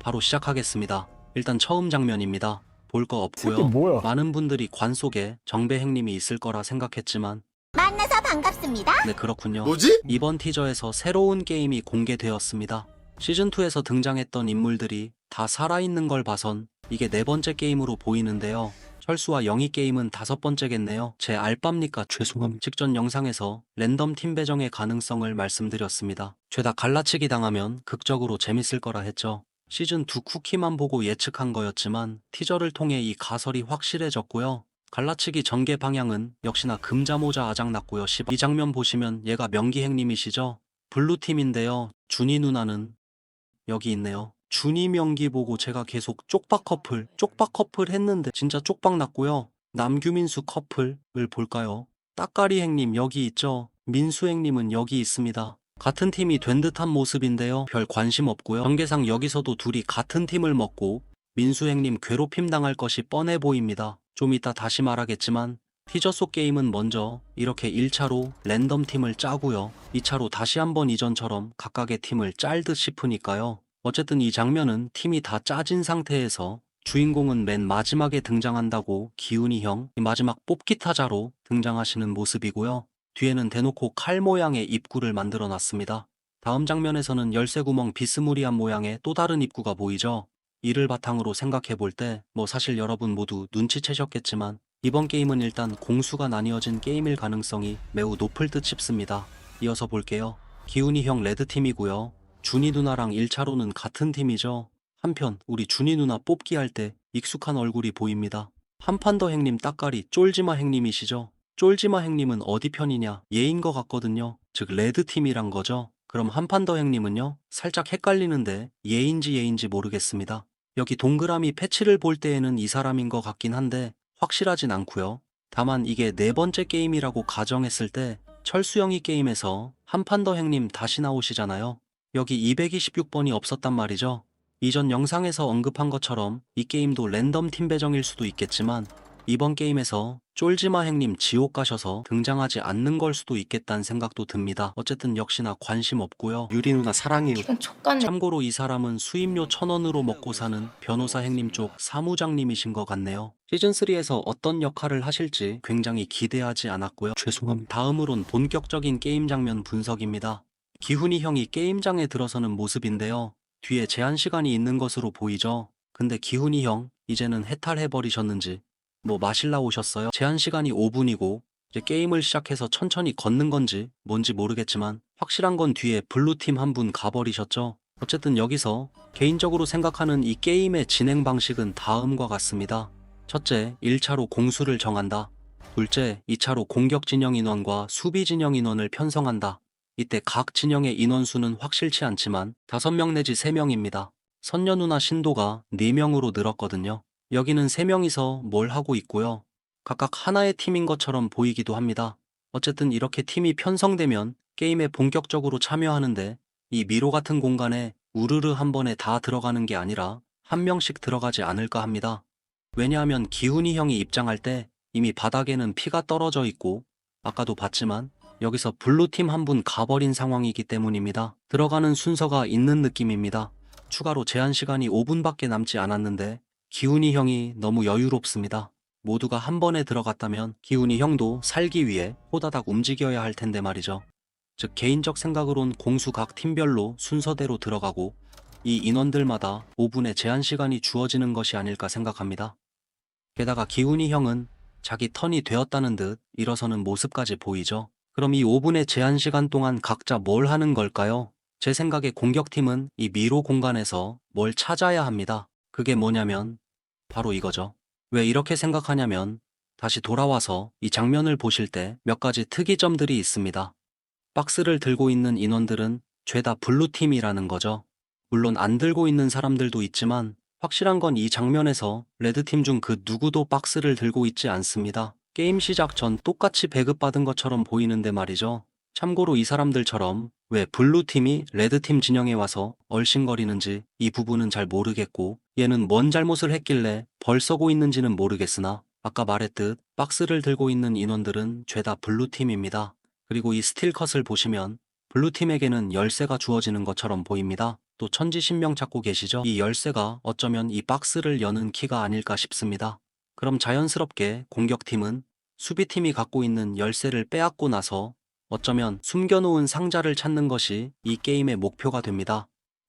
바로 시작하겠습니다. 일단 처음 장면입니다. 볼 거 새끼 없고요. 뭐야? 많은 분들이 관 속에 정배행님이 있을 거라 생각했지만 만나서 반갑습니다. 네, 그렇군요. 뭐지? 이번 티저에서 새로운 게임이 공개되었습니다. 시즌2에서 등장했던 인물들이 다 살아있는 걸 봐선 이게 네 번째 게임으로 보이는데요. 철수와 영희 게임은 다섯 번째겠네요. 제 알바입니까? 죄송합니다. 직전 영상에서 랜덤 팀 배정의 가능성을 말씀드렸습니다. 죄다 갈라치기 당하면 극적으로 재밌을 거라 했죠. 시즌2 쿠키만 보고 예측한 거였지만 티저를 통해 이 가설이 확실해졌고요. 갈라치기 전개 방향은 역시나 금자모자 아작났고요. 이 장면 보시면 얘가 명기행님이시죠? 블루팀인데요. 준이 누나는 여기 있네요. 준이 명기 보고 제가 계속 쪽박 커플 했는데 진짜 쪽박 났고요. 남규민수 커플을 볼까요? 따까리행님 여기 있죠? 민수행님은 여기 있습니다. 같은 팀이 된 듯한 모습인데요. 별 관심 없고요. 전개상 여기서도 둘이 같은 팀을 먹고 민수행님 괴롭힘 당할 것이 뻔해 보입니다. 좀 이따 다시 말하겠지만 티저 속 게임은 먼저 이렇게 1차로 랜덤 팀을 짜고요. 2차로 다시 한번 이전처럼 각각의 팀을 짤듯 싶으니까요. 어쨌든 이 장면은 팀이 다 짜진 상태에서 주인공은 맨 마지막에 등장한다고 기훈이 형 마지막 뽑기 타자로 등장하시는 모습이고요. 뒤에는 대놓고 칼 모양의 입구를 만들어 놨습니다. 다음 장면에서는 열쇠구멍 비스무리한 모양의 또 다른 입구가 보이죠. 이를 바탕으로 생각해 볼 때 사실 여러분 모두 눈치채셨겠지만 이번 게임은 일단 공수가 나뉘어진 게임일 가능성이 매우 높을 듯 싶습니다. 이어서 볼게요. 기훈이 형 레드팀이고요. 준이 누나랑 1차로는 같은 팀이죠. 한편 우리 준이 누나 뽑기 할 때 익숙한 얼굴이 보입니다. 한판더 행님 따까리 쫄지마 행님이시죠. 쫄지마 행님은 어디 편이냐? 얘인 것 같거든요. 즉 레드팀이란 거죠. 그럼 한판더 행님은요? 살짝 헷갈리는데 얘인지 모르겠습니다. 여기 동그라미 패치를 볼 때에는 이 사람인 것 같긴 한데 확실하진 않고요. 다만 이게 네 번째 게임이라고 가정했을 때 철수영이 게임에서 한판더 행님 다시 나오시잖아요. 여기 226번이 없었단 말이죠. 이전 영상에서 언급한 것처럼 이 게임도 랜덤 팀 배정일 수도 있겠지만 이번 게임에서 쫄지마 행님 지옥 가셔서 등장하지 않는 걸 수도 있겠다는 생각도 듭니다. 어쨌든 역시나 관심 없고요. 유리 누나 사랑해요. 이건 족같네. 참고로 이 사람은 수임료 1,000원으로 먹고 사는 변호사 행님 쪽 사무장님이신 것 같네요. 시즌3에서 어떤 역할을 하실지 굉장히 기대하지 않았고요. 죄송합니다. 다음으론 본격적인 게임 장면 분석입니다. 기훈이 형이 게임장에 들어서는 모습인데요. 뒤에 제한 시간이 있는 것으로 보이죠. 근데 기훈이 형 이제는 해탈해버리셨는지 마실라 오셨어요? 제한 시간이 5분이고 이제 게임을 시작해서 천천히 걷는 건지 뭔지 모르겠지만 확실한 건 뒤에 블루팀 한 분 가버리셨죠. 어쨌든 여기서 개인적으로 생각하는 이 게임의 진행 방식은 다음과 같습니다. 첫째, 1차로 공수를 정한다. 둘째, 2차로 공격 진영 인원과 수비 진영 인원을 편성한다. 이때 각 진영의 인원수는 확실치 않지만 5명 내지 3명입니다. 선녀 누나 신도가 4명으로 늘었거든요. 여기는 3명이서 뭘 하고 있고요. 각각 하나의 팀인 것처럼 보이기도 합니다. 어쨌든 이렇게 팀이 편성되면 게임에 본격적으로 참여하는데 이 미로 같은 공간에 우르르 한 번에 다 들어가는 게 아니라 한 명씩 들어가지 않을까 합니다. 왜냐하면 기훈이 형이 입장할 때 이미 바닥에는 피가 떨어져 있고 아까도 봤지만 여기서 블루팀 한 분 가버린 상황이기 때문입니다. 들어가는 순서가 있는 느낌입니다. 추가로 제한 시간이 5분밖에 남지 않았는데 기훈이 형이 너무 여유롭습니다. 모두가 한 번에 들어갔다면 기훈이 형도 살기 위해 호다닥 움직여야 할 텐데 말이죠. 즉 개인적 생각으론 공수 각 팀별로 순서대로 들어가고 이 인원들마다 5분의 제한 시간이 주어지는 것이 아닐까 생각합니다. 게다가 기훈이 형은 자기 턴이 되었다는 듯 일어서는 모습까지 보이죠. 그럼 이 5분의 제한 시간 동안 각자 뭘 하는 걸까요? 제 생각에 공격팀은 이 미로 공간에서 뭘 찾아야 합니다. 그게 뭐냐면 바로 이거죠. 왜 이렇게 생각하냐면 다시 돌아와서 이 장면을 보실 때 몇 가지 특이점들이 있습니다. 박스를 들고 있는 인원들은 죄다 블루팀이라는 거죠. 물론 안 들고 있는 사람들도 있지만 확실한 건 이 장면에서 레드팀 중 그 누구도 박스를 들고 있지 않습니다. 게임 시작 전 똑같이 배급받은 것처럼 보이는데 말이죠. 참고로 이 사람들처럼 왜 블루팀이 레드팀 진영에 와서 얼씬거리는지 이 부분은 잘 모르겠고 얘는 뭔 잘못을 했길래 벌 써고 있는지는 모르겠으나 아까 말했듯 박스를 들고 있는 인원들은 죄다 블루팀입니다. 그리고 이 스틸컷을 보시면 블루팀에게는 열쇠가 주어지는 것처럼 보입니다. 또 천지신명 찾고 계시죠? 이 열쇠가 어쩌면 이 박스를 여는 키가 아닐까 싶습니다. 그럼 자연스럽게 공격팀은 수비팀이 갖고 있는 열쇠를 빼앗고 나서 어쩌면 숨겨놓은 상자를 찾는 것이 이 게임의 목표가 됩니다.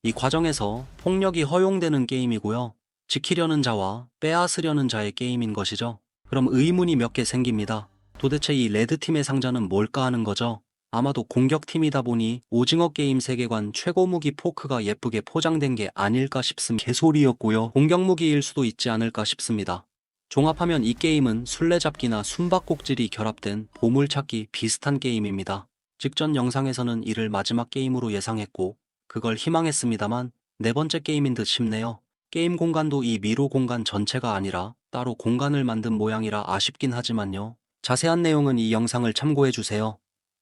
이 과정에서 폭력이 허용되는 게임이고요. 지키려는 자와 빼앗으려는 자의 게임인 것이죠. 그럼 의문이 몇 개 생깁니다. 도대체 이 레드팀의 상자는 뭘까 하는 거죠? 아마도 공격팀이다 보니 오징어 게임 세계관 최고 무기 포크가 예쁘게 포장된 게 아닐까 싶습니다. 개소리였고요. 공격 무기일 수도 있지 않을까 싶습니다. 종합하면 이 게임은 술래잡기나 숨바꼭질이 결합된 보물찾기 비슷한 게임입니다. 직전 영상에서는 이를 마지막 게임으로 예상했고 그걸 희망했습니다만 네 번째 게임인 듯 싶네요. 게임 공간도 이 미로 공간 전체가 아니라 따로 공간을 만든 모양이라 아쉽긴 하지만요. 자세한 내용은 이 영상을 참고해주세요.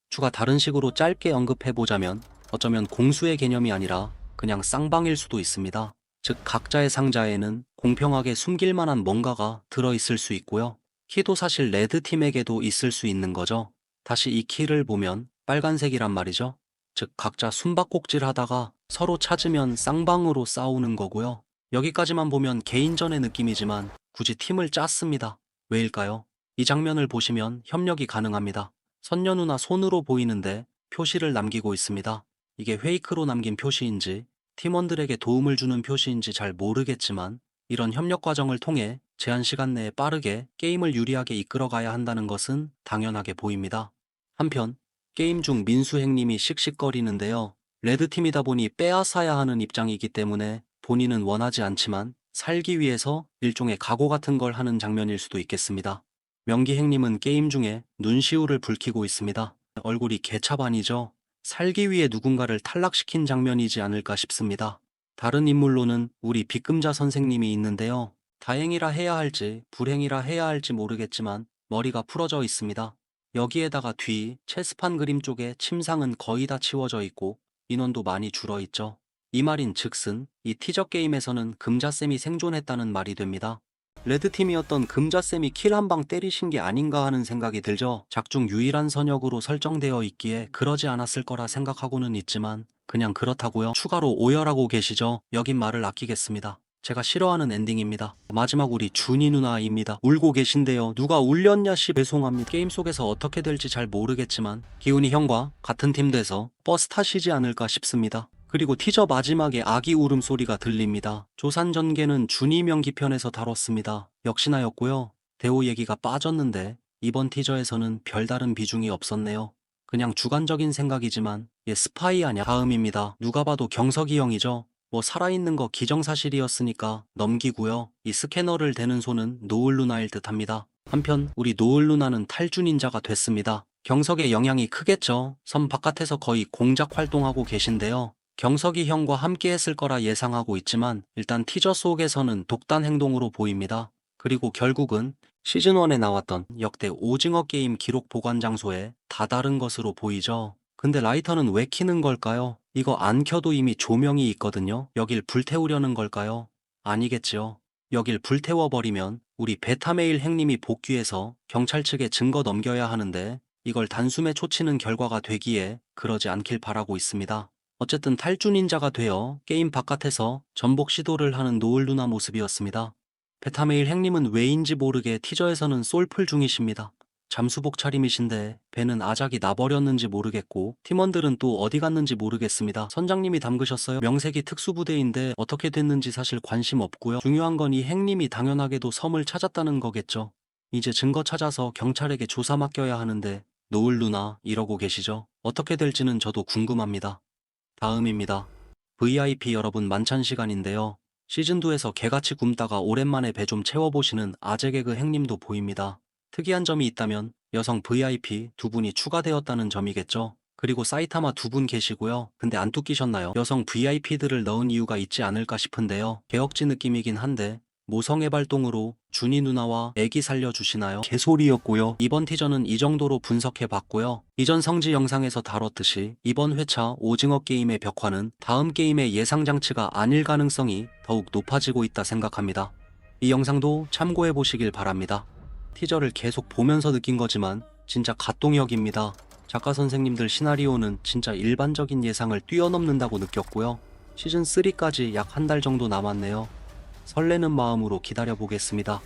추가 다른 식으로 짧게 언급해보자면 어쩌면 공수의 개념이 아니라 그냥 쌍방일 수도 있습니다. 즉 각자의 상자에는 공평하게 숨길 만한 뭔가가 들어있을 수 있고요. 키도 사실 레드팀에게도 있을 수 있는 거죠. 다시 이 키를 보면 빨간색이란 말이죠. 즉 각자 숨바꼭질 하다가 서로 찾으면 쌍방으로 싸우는 거고요. 여기까지만 보면 개인전의 느낌이지만 굳이 팀을 짰습니다. 왜일까요? 이 장면을 보시면 협력이 가능합니다. 선녀 누나 손으로 보이는데 표시를 남기고 있습니다. 이게 페이크로 남긴 표시인지 팀원들에게 도움을 주는 표시인지 잘 모르겠지만 이런 협력 과정을 통해 제한 시간 내에 빠르게 게임을 유리하게 이끌어가야 한다는 것은 당연하게 보입니다. 한편 게임 중 민수행님이 씩씩거리는데요. 레드팀이다 보니 빼앗아야 하는 입장이기 때문에 본인은 원하지 않지만 살기 위해서 일종의 각오 같은 걸 하는 장면일 수도 있겠습니다. 명기행님은 게임 중에 눈시울을 붉히고 있습니다. 얼굴이 개차반이죠. 살기 위해 누군가를 탈락시킨 장면이지 않을까 싶습니다. 다른 인물로는 우리 빗금자 선생님이 있는데요. 다행이라 해야 할지 불행이라 해야 할지 모르겠지만 머리가 풀어져 있습니다. 여기에다가 뒤 체스판 그림 쪽에 침상은 거의 다 치워져 있고 인원도 많이 줄어 있죠. 이 말인 즉슨 이 티저 게임에서는 금자쌤이 생존했다는 말이 됩니다. 레드팀이었던 금자쌤이 킬 한 방 때리신 게 아닌가 하는 생각이 들죠. 작중 유일한 선역으로 설정되어 있기에 그러지 않았을 거라 생각하고는 있지만 그냥 그렇다고요. 추가로 오열하고 계시죠. 여긴 말을 아끼겠습니다. 제가 싫어하는 엔딩입니다. 마지막 우리 준이 누나입니다. 울고 계신데요. 누가 울렸냐 씨 죄송합니다. 게임 속에서 어떻게 될지 잘 모르겠지만 기훈이 형과 같은 팀 돼서 버스 타시지 않을까 싶습니다. 그리고 티저 마지막에 아기 울음소리가 들립니다. 조산전개는 준이 명기편에서 다뤘습니다. 역시나였고요. 대호 얘기가 빠졌는데 이번 티저에서는 별다른 비중이 없었네요. 그냥 주관적인 생각이지만 얘 스파이 아냐. 다음입니다. 누가 봐도 경석이 형이죠. 뭐 살아있는 거 기정사실이었으니까 넘기고요. 이 스캐너를 대는 손은 노을 누나일 듯합니다. 한편 우리 노을 누나는 탈주 닌자가 됐습니다. 경석의 영향이 크겠죠. 섬 바깥에서 거의 공작 활동하고 계신데요. 경석이 형과 함께 했을 거라 예상하고 있지만 일단 티저 속에서는 독단 행동으로 보입니다. 그리고 결국은 시즌1에 나왔던 역대 오징어 게임 기록 보관 장소에 다다른 것으로 보이죠. 근데 라이터는 왜 켜는 걸까요? 이거 안 켜도 이미 조명이 있거든요. 여길 불태우려는 걸까요? 아니겠지요. 여길 불태워버리면 우리 베타메일 행님이 복귀해서 경찰 측에 증거 넘겨야 하는데 이걸 단숨에 초치는 결과가 되기에 그러지 않길 바라고 있습니다. 어쨌든 탈주 닌자가 되어 게임 바깥에서 전복 시도를 하는 노을 누나 모습이었습니다. 베타메일 행님은 왜인지 모르게 티저에서는 솔플 중이십니다. 잠수복 차림이신데 배는 아작이 나버렸는지 모르겠고 팀원들은 또 어디 갔는지 모르겠습니다. 선장님이 담그셨어요? 명색이 특수부대인데 어떻게 됐는지 사실 관심 없고요. 중요한 건 이 행님이 당연하게도 섬을 찾았다는 거겠죠. 이제 증거 찾아서 경찰에게 조사 맡겨야 하는데 노을 누나 이러고 계시죠? 어떻게 될지는 저도 궁금합니다. 다음입니다. VIP 여러분 만찬 시간인데요. 시즌2에서 개같이 굶다가 오랜만에 배 좀 채워보시는 아재 개그 행님도 보입니다. 특이한 점이 있다면 여성 VIP 두 분이 추가되었다는 점이겠죠. 그리고 사이타마 두 분 계시고요. 근데 안 뚝끼셨나요? 여성 VIP들을 넣은 이유가 있지 않을까 싶은데요. 개혁지 느낌이긴 한데 모성애 발동으로 준이 누나와 애기 살려주시나요? 개소리였고요. 이번 티저는 이 정도로 분석해봤고요. 이전 성지 영상에서 다뤘듯이 이번 회차 오징어 게임의 벽화는 다음 게임의 예상장치가 아닐 가능성이 더욱 높아지고 있다 생각합니다. 이 영상도 참고해보시길 바랍니다. 티저를 계속 보면서 느낀 거지만 진짜 갓동역입니다. 작가 선생님들 시나리오는 진짜 일반적인 예상을 뛰어넘는다고 느꼈고요. 시즌3까지 약 한 달 정도 남았네요. 설레는 마음으로 기다려보겠습니다.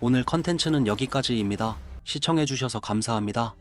오늘 컨텐츠는 여기까지입니다. 시청해주셔서 감사합니다.